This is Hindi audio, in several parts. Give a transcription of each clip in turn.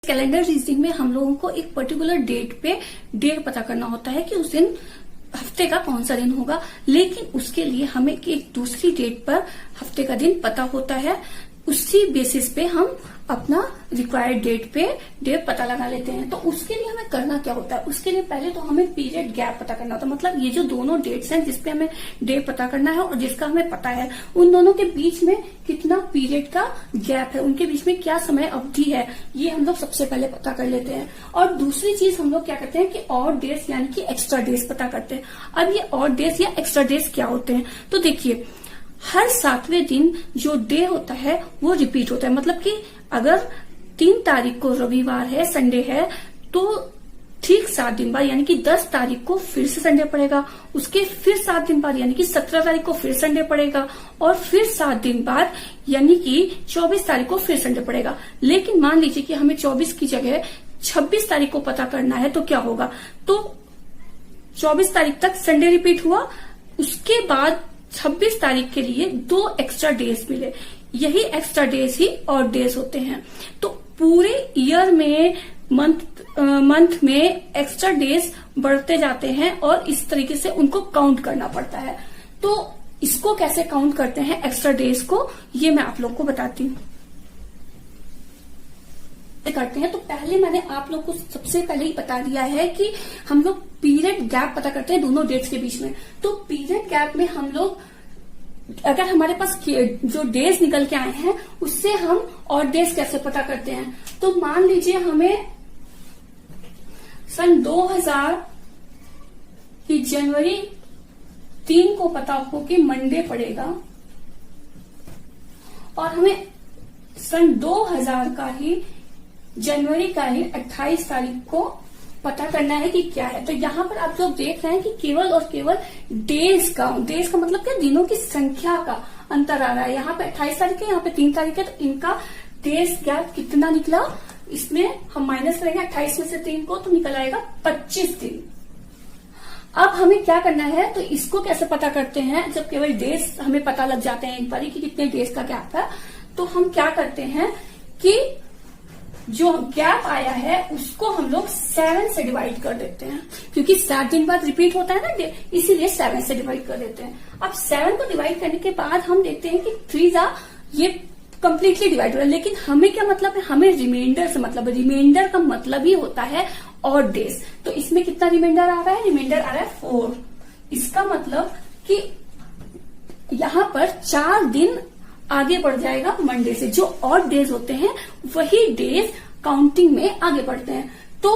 कैलेंडर रीजनिंग में हम लोगों को एक पर्टिकुलर डेट पे डेट पता करना होता है कि उस दिन हफ्ते का कौन सा दिन होगा, लेकिन उसके लिए हमें एक दूसरी डेट पर हफ्ते का दिन पता होता है। उसी बेसिस पे हम अपना रिक्वायर्ड डेट पे डेट पता लगा लेते हैं। तो उसके लिए हमें करना क्या होता है, उसके लिए पहले तो हमें पीरियड गैप पता करना होता है। मतलब ये जो दोनों डेट्स हैं जिसपे हमें डेट पता करना है और जिसका हमें पता है, उन दोनों के बीच में कितना पीरियड का गैप है, उनके बीच में क्या समय अवधि है, ये हम लोग सबसे पहले पता कर लेते हैं। और दूसरी चीज हम लोग क्या करते हैं कि ऑड डेज यानी कि एक्स्ट्रा डेज पता करते हैं। अब ये ऑड डेज या एक्स्ट्रा डेज क्या होते हैं, तो देखिए हर 7वें दिन जो डे होता है वो रिपीट होता है। मतलब कि अगर 3 तारीख को रविवार है, संडे है, तो ठीक 7 दिन बाद यानी कि 10 तारीख को फिर से संडे पड़ेगा, उसके फिर 7 दिन बाद यानी कि 17 तारीख को फिर संडे पड़ेगा और फिर 7 दिन बाद यानी कि 24 तारीख को फिर संडे पड़ेगा। लेकिन मान लीजिए कि हमें 24 की जगह 26 तारीख को पता करना है, तो क्या होगा, तो 24 तारीख तक संडे रिपीट हुआ, उसके बाद 26 तारीख के लिए 2 एक्स्ट्रा डेज मिले। यही एक्स्ट्रा डेज ही ऑड डेज होते हैं। तो पूरे ईयर में मंथ में एक्स्ट्रा डेज बढ़ते जाते हैं और इस तरीके से उनको काउंट करना पड़ता है। तो इसको कैसे काउंट करते हैं एक्स्ट्रा डेज को, ये मैं आप लोग को बताती हूँ। करते हैं तो पहले मैंने आप लोग को सबसे पहले ही बता दिया है कि हम लोग पीरियड गैप पता करते हैं दोनों डेट्स के बीच में। तो पीरियड गैप में हम लोग अगर हमारे पास जो डेज निकल के आए हैं उससे हम और डेज कैसे पता करते हैं, तो मान लीजिए हमें सन 2000 की जनवरी 3 को पता हो कि मंडे पड़ेगा और हमें सन 2000 का ही जनवरी का ही 28 तारीख को पता करना है कि क्या है। तो यहाँ पर आप लोग देख रहे हैं कि केवल और केवल डेज का मतलब क्या, दिनों की संख्या का अंतर आ रहा है। यहाँ पे 28 तारीख है, यहाँ पे 3 तारीख है, तो इनका डेज गैप कितना निकला, इसमें हम माइनस करेंगे 28 में से 3 को, तो निकल आएगा 25 दिन। अब हमें क्या करना है, तो इसको कैसे पता करते हैं, जब केवल डेज हमें पता लग जाते हैं एक बार कि कितने डेज का गैप है, तो हम क्या करते हैं कि जो गैप आया है उसको हम लोग 7 से डिवाइड कर देते हैं, क्योंकि 7 दिन बाद रिपीट होता है ना, इसीलिए 7 से डिवाइड कर देते हैं। अब 7 को डिवाइड करने के बाद हम देखते हैं कि 3 ये कंप्लीटली डिवाइड हो रहा है, लेकिन हमें क्या मतलब है, हमें रिमाइंडर से मतलब है। रिमाइंडर का मतलब ही होता है ऑड डेज। तो इसमें कितना रिमाइंडर आ रहा है, रिमाइंडर आ रहा है 4। इसका मतलब कि यहाँ पर 4 दिन आगे बढ़ जाएगा मंडे से। जो ऑड डेज होते हैं वही डेज काउंटिंग में आगे बढ़ते हैं। तो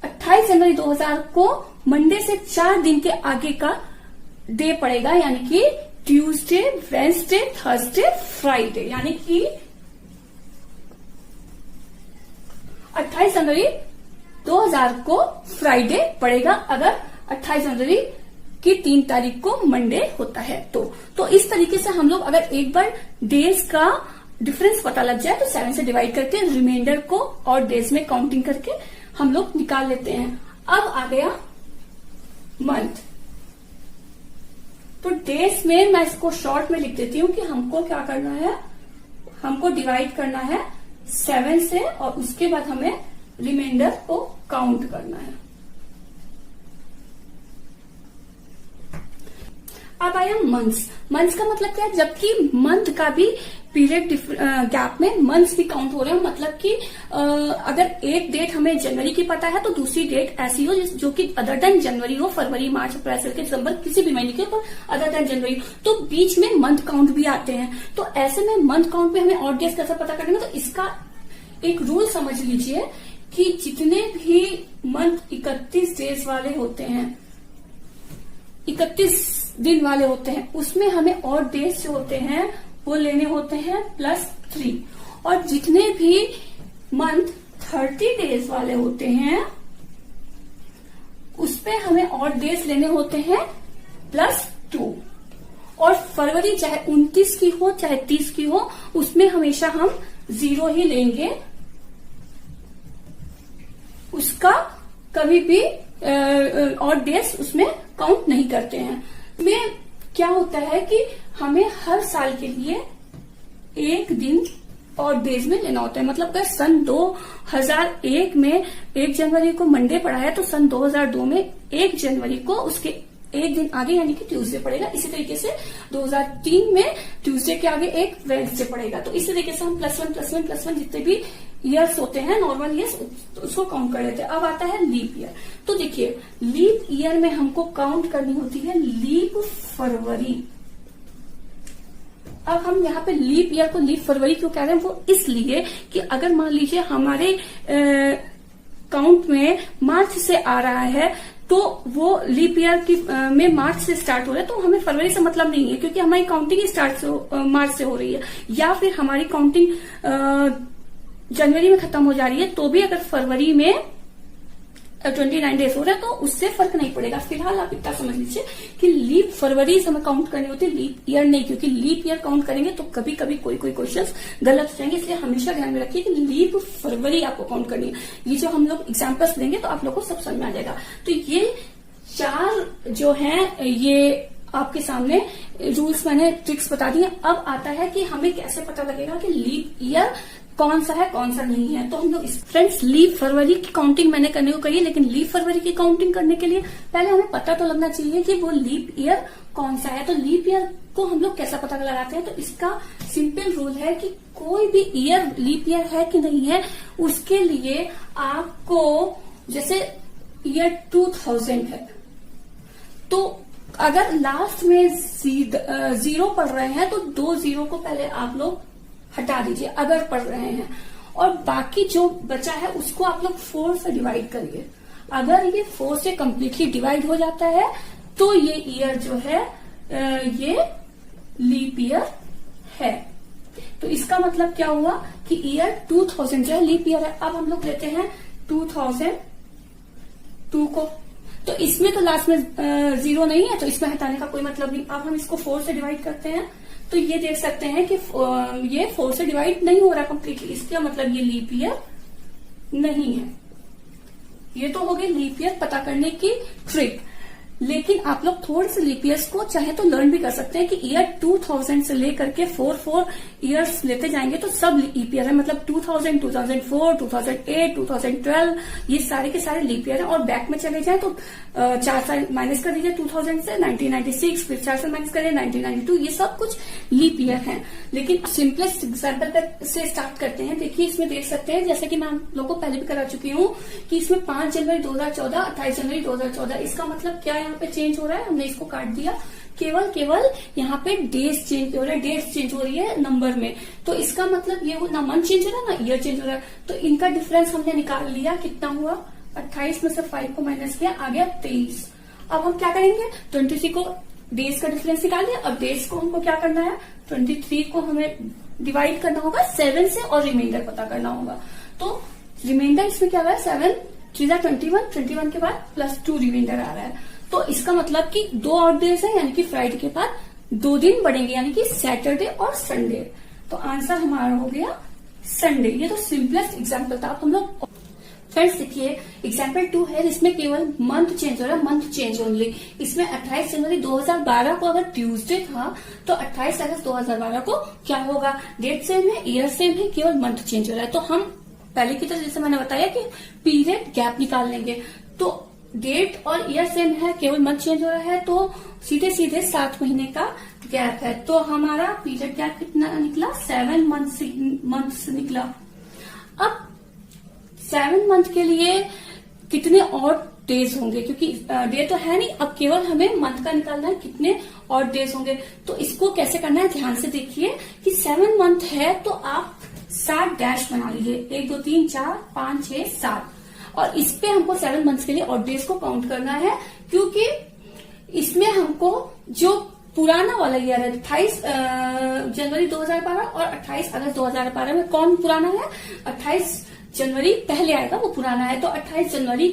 28 जनवरी 2000 को मंडे से 4 दिन के आगे का डे पड़ेगा, यानी कि ट्यूसडे, वेडनेसडे, थर्सडे, फ्राइडे, यानी कि 28 जनवरी 2000 को फ्राइडे पड़ेगा अगर 28 जनवरी कि 3 तारीख को मंडे होता है। तो इस तरीके से हम लोग अगर एक बार डेज का डिफरेंस पता लग जाए तो 7 से डिवाइड करके रिमाइंडर को और डेज में काउंटिंग करके हम लोग निकाल लेते हैं। अब आ गया मंथ। तो डेज में मैं इसको शॉर्ट में लिख देती हूँ कि हमको क्या करना है, हमको डिवाइड करना है 7 से और उसके बाद हमें रिमाइंडर को काउंट करना है। अब आया मंथ्स। मंथ्स का मतलब क्या है, जबकि मंथ का भी पीरियड गैप में मंथ्स भी काउंट हो रहे हैं। मतलब कि अगर एक डेट हमें जनवरी की पता है तो दूसरी डेट ऐसी हो जो कि अदर देन जनवरी हो, फरवरी, मार्च, अप्रैल के दिसंबर, किसी भी महीने के ऊपर अदर देन जनवरी, तो बीच में मंथ काउंट भी आते हैं। तो ऐसे में मंथ काउंट में हमें ऑड डेज कैसे पता करेंगे, तो इसका एक रूल समझ लीजिए कि जितने भी मंथ 31 डेज वाले होते हैं, 31 दिन वाले होते हैं, उसमें हमें ऑड डेज जो होते हैं वो लेने होते हैं +3। और जितने भी मंथ 30 डेज वाले होते हैं उसपे हमें ऑड डेज लेने होते हैं +2। और फरवरी चाहे 29 की हो चाहे 30 की हो, उसमें हमेशा हम 0 ही लेंगे, उसका कभी भी ऑड डेज उसमें काउंट नहीं करते हैं। में क्या होता है कि हमें हर साल के लिए एक दिन और डेज में लेना होता है। मतलब अगर सन 2001 में 1 जनवरी को मंडे पड़ा है तो सन 2002 में 1 जनवरी को उसके एक दिन आगे यानी कि ट्यूसडे पड़ेगा। इसी तरीके से 2003 में ट्यूसडे के आगे एक वेडनेसडे पड़ेगा। तो इसी तरीके से हम +1 जितने भी ईयर्स होते हैं नॉर्मल ईयर्स उसको काउंट कर लेते हैं। अब आता है लीप ईयर। तो देखिए लीप ईयर में हमको काउंट करनी होती है लीप फरवरी। अब हम यहाँ पे लीप ईयर को लीप फरवरी क्यों कह रहे हैं, वो इसलिए कि अगर मान लीजिए हमारे काउंट में मार्च से आ रहा है तो वो लीप ईयर की में मार्च से स्टार्ट हो रहा है, तो हमें फरवरी से मतलब नहीं है क्योंकि हमारी काउंटिंग ही मार्च से हो रही है। या फिर हमारी काउंटिंग जनवरी में खत्म हो जा रही है तो भी अगर फरवरी में 29 डेज हो रहा है तो उससे फर्क नहीं पड़ेगा। फिलहाल आप इतना समझ लीजिए कि लीप फरवरी से हमें काउंट करनी होती है, लीप ईयर नहीं, क्योंकि लीप ईयर काउंट करेंगे तो कभी कभी कोई क्वेश्चंस गलत हो जाएंगे। इसलिए हमेशा ध्यान में रखिए कि लीप फरवरी आपको काउंट करनी है। ये जो हम लोग एग्जाम्पल्स देंगे तो आप लोग को सब समझ में आ जाएगा। तो ये 4 जो है ये आपके सामने रूल्स मैंने ट्रिक्स बता दी है। अब आता है कि हमें कैसे पता लगेगा कि लीप ईयर कौन सा है कौन सा नहीं है। तो हम लोग फ्रेंड्स लीप फरवरी की काउंटिंग मैंने करने को कही है, लेकिन लीप फरवरी की काउंटिंग करने के लिए पहले हमें पता तो लगना चाहिए कि वो लीप ईयर कौन सा है। तो लीप ईयर को हम लोग कैसा पता लगाते हैं, तो इसका सिंपल रूल है कि कोई भी ईयर लीप ईयर है कि नहीं है उसके लिए आपको, जैसे ईयर 2000 है तो अगर लास्ट में 0 पढ़ रहे हैं तो 2 0 को पहले आप लोग हटा दीजिए अगर पढ़ रहे हैं, और बाकी जो बचा है उसको आप लोग 4 से डिवाइड करिए। अगर ये 4 से कंप्लीटली डिवाइड हो जाता है तो ये ईयर जो है ये लीप ईयर है। तो इसका मतलब क्या हुआ कि ईयर 2000 जो है लीप ईयर है। अब हम लोग लेते हैं 2002 को, तो इसमें तो लास्ट में 0 नहीं है तो इसमें हटाने का कोई मतलब नहीं। अब हम इसको 4 से डिवाइड करते हैं तो ये देख सकते हैं कि ये 4 से डिवाइड नहीं हो रहा कंप्लीटली, इसका मतलब ये लीप ईयर नहीं है। ये तो हो गई लीप ईयर पता करने की ट्रिक। लेकिन आप लोग थोड़े से लीप ईयर्स को चाहे तो लर्न भी कर सकते हैं कि ईयर 2000 से लेकर के 4 ईयर्स लेते जाएंगे तो सब लीप ईयर है। मतलब 2000, 2004, 2008, 2012 ये सारे के सारे लीप ईयर है। और बैक में चले जाए तो 4 साल माइनस कर दीजिए 2000 से 1996, फिर 4 साल माइनस करिए 1992, ये सब कुछ लीप ईयर है। लेकिन सिंपलेस्ट एग्जाम्पल से स्टार्ट करते हैं। देखिए इसमें देख सकते हैं जैसे कि मैं आप लोगों को पहले भी करा चुकी हूँ कि इसमें 5 जनवरी 2014, 28 जनवरी 2014, इसका मतलब क्या यहाँ पे चेंज हो रहा है, हमने इसको काट दिया। केवल यहाँ पे डेज चेंज हो रहा है, डेट्स चेंज हो रही है नंबर में। तो इसका मतलब ये ना मंथ चेंज हो रहा है ना ईयर चेंज हो रहा है। तो इनका डिफरेंस हमने निकाल लिया, कितना हुआ 28 में से 5 को माइनस किया, आ गया 23। अब हम क्या करेंगे 23 को डेज का डिफरेंस निकाल दिया। अब डेज को हमको क्या करना है 23 को हमें डिवाइड करना होगा 7 से और रिमाइंडर पता करना होगा। तो रिमाइंडर इसमें क्या आ रहा है 7 3 21 के बाद +2 रिमाइंडर आ रहा है। तो इसका मतलब कि 2 और डेज है यानी कि फ्राइडे के बाद 2 दिन बढ़ेंगे यानी कि सैटरडे और संडे। तो आंसर हमारा हो गया संडे। ये तो सिंपलेस्ट एग्जाम्पल था। अब हम लोग फ्रेंड्स देखिए एग्जाम्पल 2 है जिसमें केवल मंथ चेंज हो रहा है, मंथ चेंज ओनली। इसमें 28 जनवरी 2012 को अगर ट्यूसडे था तो 28 अगस्त 2012 को क्या होगा, डेट सेम है, ईयर सेम है, केवल मंथ चेंज हो रहा है। तो हम पहले की तरह जैसे मैंने बताया कि पीरियड गैप निकाल लेंगे। तो डेट और ईयर सेम है, केवल मंथ चेंज हो रहा है, तो सीधे 7 महीने का गैप है। तो हमारा पीरियड गैप कितना निकला 7 मंथ्स निकला। अब 7 मंथ के लिए कितने और डेज होंगे, क्योंकि डे तो है नहीं, अब केवल हमें मंथ का निकालना है कितने और डेज होंगे। तो इसको कैसे करना है ध्यान से देखिए कि 7 मंथ है तो आप 7 डैश बना लीजिए, 1 2 3 4 5 6 7, और इस पे हमको 7 मंथ्स के लिए और डेज को काउंट करना है, क्योंकि इसमें हमको जो पुराना वाला ईयर है 28 जनवरी 2012 और 28 अगस्त 2012 में कौन पुराना है, 28 जनवरी पहले आएगा वो पुराना है। तो 28 जनवरी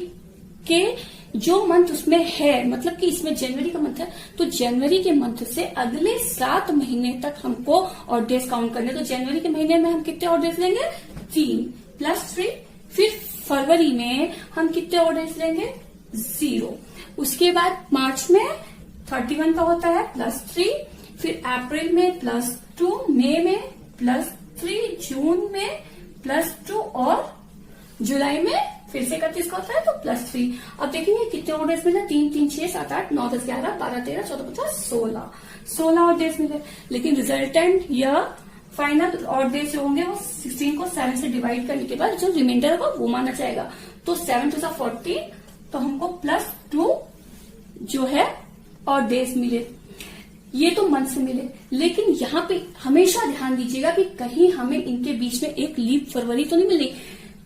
के जो मंथ उसमें है, मतलब कि इसमें जनवरी का मंथ है, तो जनवरी के मंथ से अगले 7 महीने तक हमको और डेज काउंट करने। तो जनवरी के महीने में हम कितने और डेज लेंगे 3 + 3। फिर फरवरी में हम कितने और डेज लेंगे 0। उसके बाद मार्च में 31 का होता है +3, फिर अप्रैल में +2, मई में +3, +3, जून में +2 और जुलाई में फिर से 31 का होता है तो +3। अब देखेंगे कितने और डेज मिले, 3, 3, 6, 7, 8, 9, 10, 11, 12, 13, 14, 15, 16 और डेज मिले। लेकिन रिजल्टेंट या फाइनल और डेज जो होंगे वो 16 को 7 से डिवाइड करने के बाद जो रिमाइंडर होगा वो माना जाएगा। तो 7 to 14, तो हमको +2 जो है और डेज मिले। ये तो मंथ से मिले, लेकिन यहाँ पे हमेशा ध्यान दीजिएगा कि कहीं हमें इनके बीच में एक लीप फरवरी तो नहीं मिली।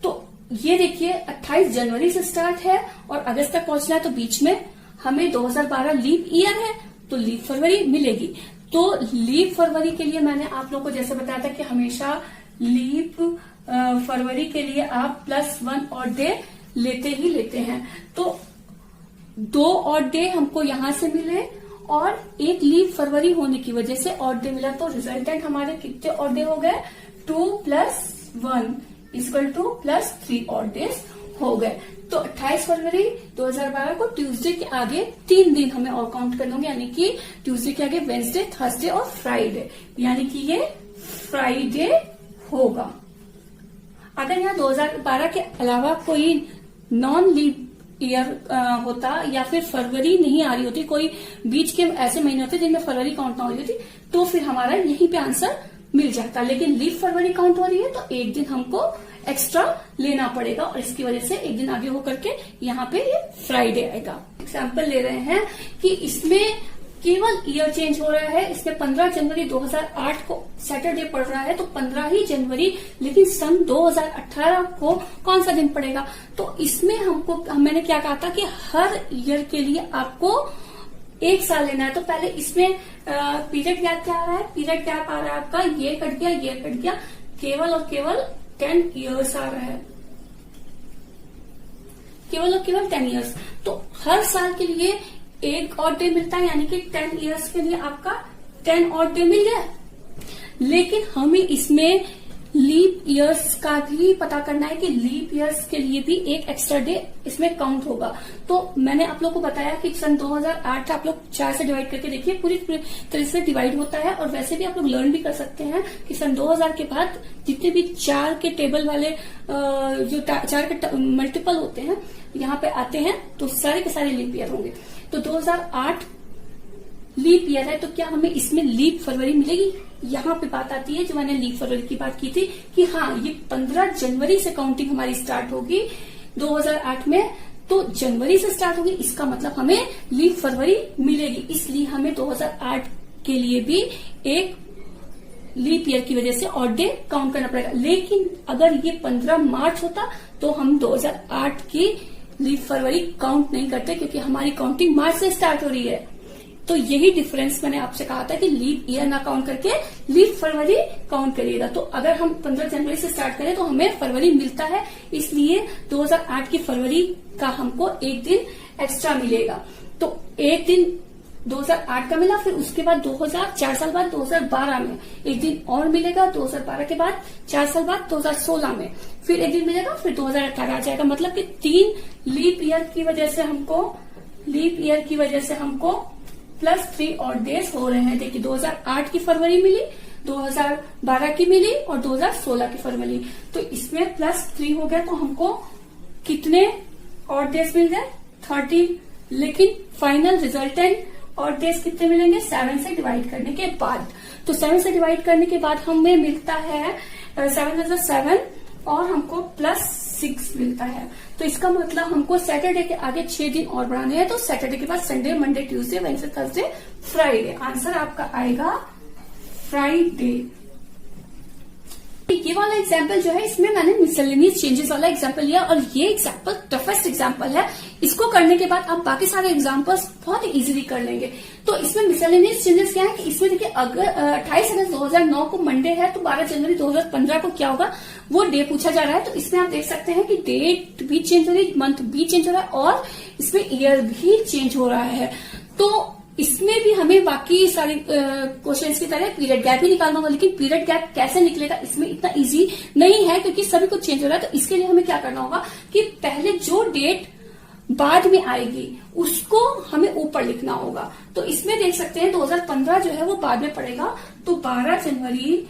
तो ये देखिए 28 जनवरी से स्टार्ट है और अगस्त तक पहुंचना है, तो बीच में हमें 2012 लीप ईयर है तो लीप फरवरी मिलेगी। तो लीप फरवरी के लिए मैंने आप लोग को जैसे बताया था कि हमेशा लीप फरवरी के लिए आप +1 और डे लेते ही लेते हैं। तो 2 और डे हमको यहां से मिले और एक लीप फरवरी होने की वजह से और डे मिला, तो रिजल्टेंट हमारे कितने और डे हो गए, 2 + 1 = +3 और डेज हो गए। तो 28 फरवरी 2012 को ट्यूसडे के आगे 3 दिन हमें और काउंट करने होंगे, यानी कि ट्यूसडे के आगे वेंसडे, थर्सडे और फ्राइडे, यानी कि ये फ्राइडे होगा। अगर यहाँ 2012 के अलावा कोई नॉन लीप ईयर होता या फिर फरवरी नहीं आ रही होती, कोई बीच के ऐसे महीने होते जिनमें फरवरी काउंट ना हो रही होती, तो फिर हमारा यहीं पे आंसर मिल जाता। लेकिन लीप फरवरी काउंट हो रही है तो एक दिन हमको एक्स्ट्रा लेना पड़ेगा और इसकी वजह से एक दिन आगे होकर के यहाँ पे ये फ्राइडे आएगा। एग्जाम्पल ले रहे हैं कि इसमें केवल ईयर चेंज हो रहा है। इसमें 15 जनवरी 2008 को सैटरडे पड़ रहा है तो 15 ही जनवरी, लेकिन सन 2018 को कौन सा दिन पड़ेगा। तो इसमें मैंने क्या कहा था कि हर ईयर के लिए आपको एक साल लेना है। तो पहले इसमें पीरियड गैप क्या आ रहा है, पीरियड गैप आ रहा है आपका, ये कट गया, ये कट गया, केवल और केवल 10 ईयर्स आ रहा है, केवल और केवल 10 ईयर्स। तो हर साल के लिए एक और डे मिलता है, यानी कि 10 ईयर्स के लिए आपका 10 और डे मिल गया। लेकिन हमें इसमें लीप ईयर्स का भी पता करना है कि लीप ईयर्स के लिए भी एक एक्स्ट्रा डे इसमें काउंट होगा। तो मैंने आप लोग को बताया कि सन 2008 आप लोग 4 से डिवाइड करके देखिए, पूरी तरह से डिवाइड होता है। और वैसे भी आप लोग लर्न भी कर सकते हैं कि सन 2000 के बाद जितने भी 4 के टेबल वाले जो 4 के मल्टीपल होते हैं यहाँ पे आते हैं तो सारे के सारे लीप ईयर होंगे। तो 2008 लीप ईयर है, तो क्या हमें इसमें लीप फरवरी मिलेगी? यहाँ पे बात आती है जो मैंने लीप फरवरी की बात की थी कि हाँ, ये 15 जनवरी से काउंटिंग हमारी स्टार्ट होगी 2008 में, तो जनवरी से स्टार्ट होगी, इसका मतलब हमें लीप फरवरी मिलेगी। इसलिए हमें 2008 के लिए भी एक लीप ईयर की वजह से और डे काउंट करना पड़ेगा। लेकिन अगर ये 15 मार्च होता तो हम 2008 की लीप फरवरी काउंट नहीं करते, क्योंकि हमारी काउंटिंग मार्च से स्टार्ट हो रही है। तो यही डिफरेंस मैंने आपसे कहा था कि लीप ईयर ना काउंट करके लीप फरवरी काउंट करिएगा। तो अगर हम 15 जनवरी से स्टार्ट करें तो हमें फरवरी मिलता है, इसलिए 2008 की फरवरी का हमको एक दिन एक्स्ट्रा मिलेगा। तो एक दिन 2008 का मिला, फिर उसके बाद 4 साल बाद 2012 में एक दिन और मिलेगा, 2012 के बाद 4 साल बाद 2016 में फिर एक दिन मिलेगा, फिर 2018 आ जाएगा। मतलब कि 3 लीप ईयर की वजह से हमको +3 और डेज हो रहे हैं। देखिए 2008 की फरवरी मिली, 2012 की मिली और 2016 की फरवरी, तो इसमें +3 हो गया। तो हमको कितने और डेज मिल गए? 30। लेकिन फाइनल रिजल्टेंट और डेज कितने मिलेंगे? 7 से डिवाइड करने के बाद। तो 7 से डिवाइड करने के बाद हमें मिलता है 7 और हमको +6 मिलता है। तो इसका मतलब हमको सैटरडे के आगे 6 दिन और बढ़ाने हैं। तो सैटरडे के बाद Sunday, Monday, Tuesday, Wednesday, Thursday, Friday. Answer आपका आएगा फ्राइडे। ये वाला एग्जाम्पल जो है इसमें मैंने मिसलेनियस चेंजेस वाला एग्जाम्पल लिया और ये एग्जाम्पल टफेस्ट एग्जाम्पल है। इसको करने के बाद आप बाकी सारे एग्जाम्पल्स बहुत ही इजीली कर लेंगे। तो इसमें मिसलेनियस चेंजेस क्या है कि इसमें देखिए अगर 28 अगस्त 2009 को मंडे है तो 12 जनवरी 2015 को क्या होगा वो डे पूछा जा रहा है। तो इसमें आप देख सकते हैं कि डेट भी चेंज हो रही है, मंथ भी चेंज हो रहा है और इसमें ईयर भी चेंज हो रहा है। तो इसमें भी हमें बाकी सारे क्वेश्चंस की तरह पीरियड गैप ही निकालना होगा। लेकिन पीरियड गैप कैसे निकलेगा इसमें इतना इजी नहीं है, क्योंकि सभी कुछ चेंज हो रहा है। तो इसके लिए हमें क्या करना होगा कि पहले जो डेट बाद में आएगी उसको हमें ऊपर लिखना होगा। तो इसमें देख सकते हैं 2015 जो है वो बाद में पड़ेगा। तो 12 जनवरी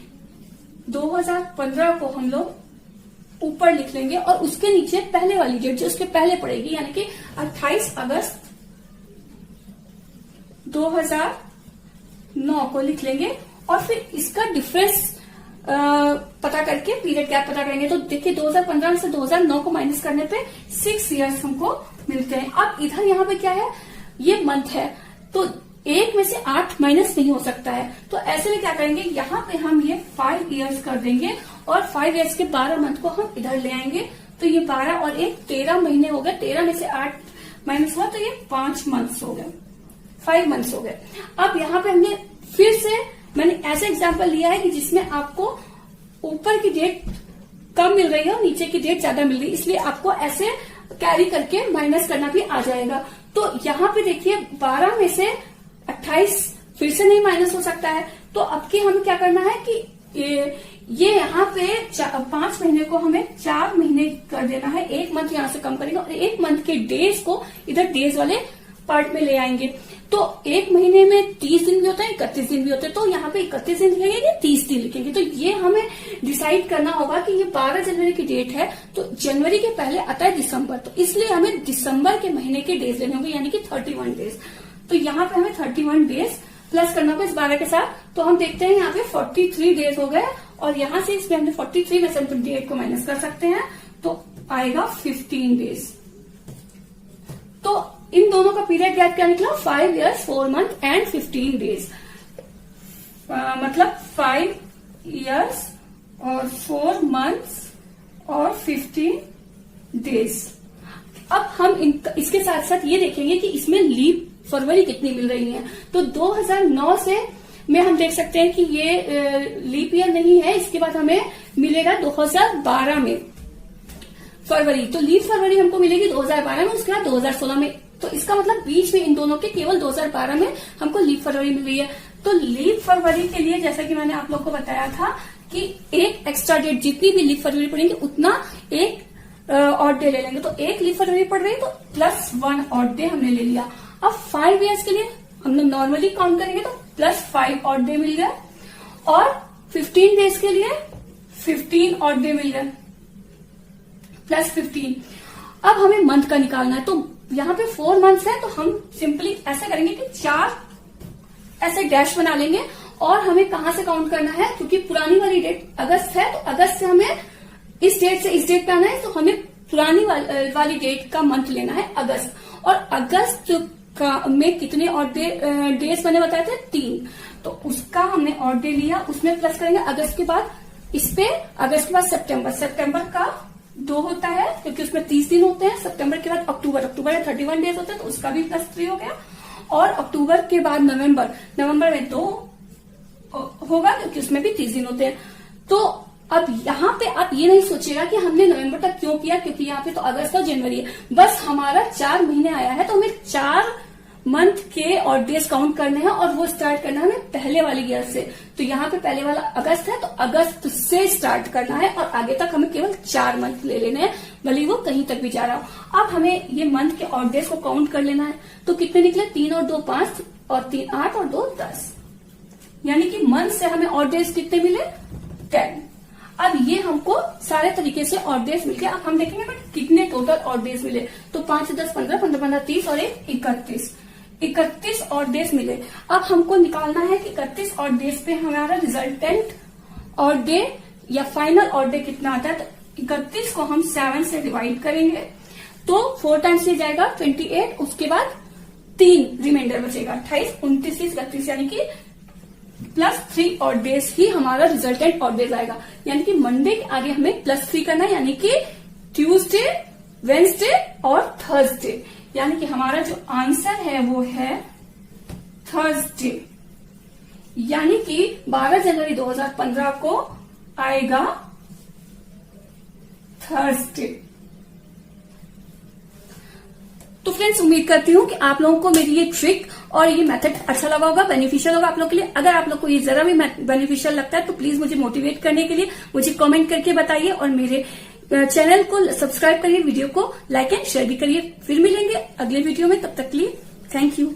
2015 को हम लोग ऊपर लिख लेंगे और उसके नीचे पहले वाली डेट जो उसके पहले पड़ेगी, यानी कि 28 अगस्त 2009 को लिख लेंगे और फिर इसका डिफरेंस पता करके पीरियड गैप पता करेंगे। तो देखिए 2015 से 2009 को माइनस करने पे 6 इयर्स हमको मिलते हैं। अब इधर यहाँ पे क्या है, ये मंथ है तो एक में से 8 माइनस नहीं हो सकता है, तो ऐसे में क्या करेंगे, यहाँ पे हम ये 5 इयर्स कर देंगे और 5 इयर्स के 12 मंथ को हम इधर ले आएंगे। तो ये 12 और 1 13 महीने हो गए, 13 में से 8 माइनस हुआ तो ये 5 मंथ्स हो गए, 5 मंथ्स हो गए। अब यहाँ पे हमने फिर से मैंने ऐसा एग्जाम्पल लिया है कि जिसमें आपको ऊपर की डेट कम मिल रही है और नीचे की डेट ज्यादा मिल रही है, इसलिए आपको ऐसे कैरी करके माइनस करना भी आ जाएगा। तो यहाँ पे देखिए 12 में से 28 फिर से नहीं माइनस हो सकता है, तो अब की हमें क्या करना है कि ये यहाँ पे 5 महीने को हमें 4 महीने कर देना है, 1 मंथ यहाँ से कम करेंगे और 1 मंथ के डेज को इधर डेज वाले पार्ट में ले आएंगे। तो 1 महीने में 30 दिन भी होते हैं, 31 दिन भी होते हैं, तो यहाँ पे 31 दिन लिखेंगे या 30 दिन लिखेंगे। तो ये हमें डिसाइड करना होगा कि ये 12 जनवरी की डेट है तो जनवरी के पहले आता है दिसंबर, तो इसलिए हमें दिसंबर के महीने के डेज लेने होंगे, यानी कि 31 डेज। तो यहाँ पे हमें 31 डेज प्लस करना होगा इस 12 के साथ। तो हम देखते हैं यहाँ पे 43 डेज हो गए और यहाँ से इसमें हमने 43 में से हम डेट को माइनस कर सकते हैं तो आएगा 15 डेज। तो इन दोनों का पीरियड गैप क्या निकला, 5 इयर्स 4 मंथ एंड 15 डेज, मतलब 5 इयर्स और 4 मंथ्स और 15 डेज। अब हम इसके साथ साथ ये देखेंगे कि इसमें लीप फरवरी कितनी मिल रही है। तो 2009 से में हम देख सकते हैं कि ये लीप ईयर नहीं है, इसके बाद हमें मिलेगा 2012 में फरवरी, तो लीप फरवरी हमको मिलेगी 2012 में, उसके बाद 2016 में। तो इसका मतलब बीच में इन दोनों के केवल 2012 में हमको लीप फरवरी मिल रही है। तो लीप फरवरी के लिए जैसा कि मैंने आप लोग को बताया था कि एक एक्स्ट्रा डेट, जितनी भी लीप फरवरी पड़ेंगे उतना एक ऑड डे ले लेंगे। तो एक लीप फरवरी पड़ रही है तो +1 ऑड डे हमने ले लिया। अब 5 इयर्स के लिए हम लोग नॉर्मली काउंट करेंगे तो +5 ऑड डे मिल गया और 15 डेज के लिए 15 ऑड डे मिल गया +15। अब हमें मंथ का निकालना है, तो यहाँ पे 4 मंथ्स है तो हम सिंपली ऐसा करेंगे कि 4 ऐसे डैश बना लेंगे और हमें कहां से काउंट करना है, क्योंकि पुरानी वाली डेट अगस्त है तो अगस्त से हमें इस डेट से इस डेट पे आना है, तो हमें पुरानी वाली डेट का मंथ लेना है अगस्त। और अगस्त में कितने ऑड डेज मैंने बताए थे, 3, तो उसका हमने ऑड डे लिया, उसमें प्लस करेंगे अगस्त के बाद इस पे, अगस्त के बाद सितंबर का 2 होता है क्योंकि उसमें 30 दिन होते हैं। सितंबर के बाद अक्टूबर में 31 डेज होते हैं तो उसका भी +3 हो गया। और अक्टूबर के बाद नवंबर में 2 होगा क्योंकि उसमें भी 30 दिन होते हैं। तो अब यहाँ पे आप ये नहीं सोचिएगा कि हमने नवंबर तक क्यों किया, क्योंकि यहाँ पे तो अगस्त और जनवरी है, बस हमारा 4 महीने आया है तो हमें 4 मंथ के और डेज काउंट करने हैं और वो स्टार्ट करना है हमें पहले वाले ईयर से। तो यहाँ पे पहले वाला अगस्त है तो अगस्त से स्टार्ट करना है और आगे तक हमें केवल 4 मंथ ले लेने हैं, भले वो कहीं तक भी जा रहा हो। अब हमें ये मंथ के और डेज को काउंट कर लेना है, तो कितने निकले, 3 और 2 5 और 3 8 और 2 10, यानी कि मंथ से हमें और डेज कितने मिले, 10। अब ये हमको सारे तरीके से ऑड डेज मिल गया। अब हम देखेंगे बट कितने टोटल ऑड डेज मिले, तो 5 10 15 15 15 30 और 1 31 ऑड डेज मिले। अब हमको निकालना है कि 31 ऑड डेज पे हमारा रिजल्टेंट ऑड डे या फाइनल ऑड डे कितना आता है। तो 31 को हम 7 से डिवाइड करेंगे तो 4 टाइम्स ये जाएगा 28, उसके बाद 3 रिमाइंडर बचेगा 28 29 30 31, यानी कि +3 ऑड डेज ही हमारा रिजल्टेंट ऑड डेज आएगा। यानी कि मंडे के आगे हमें +3 करना है, यानी कि ट्यूसडे, वेंसडे और थर्सडे, यानी कि हमारा जो आंसर है वो है थर्सडे, यानी कि 12 जनवरी 2015 को आएगा थर्सडे। तो फ्रेंड्स, उम्मीद करती हूँ कि आप लोगों को मेरी ये ट्रिक और ये मेथड अच्छा लगा होगा, बेनिफिशियल होगा आप लोग के लिए। अगर आप लोग को ये जरा भी बेनिफिशियल लगता है तो प्लीज मुझे मोटिवेट करने के लिए मुझे कमेंट करके बताइए और मेरे चैनल को सब्सक्राइब करिए, वीडियो को लाइक एंड शेयर भी करिए। फिर मिलेंगे अगले वीडियो में, तब तक के लिए थैंक यू।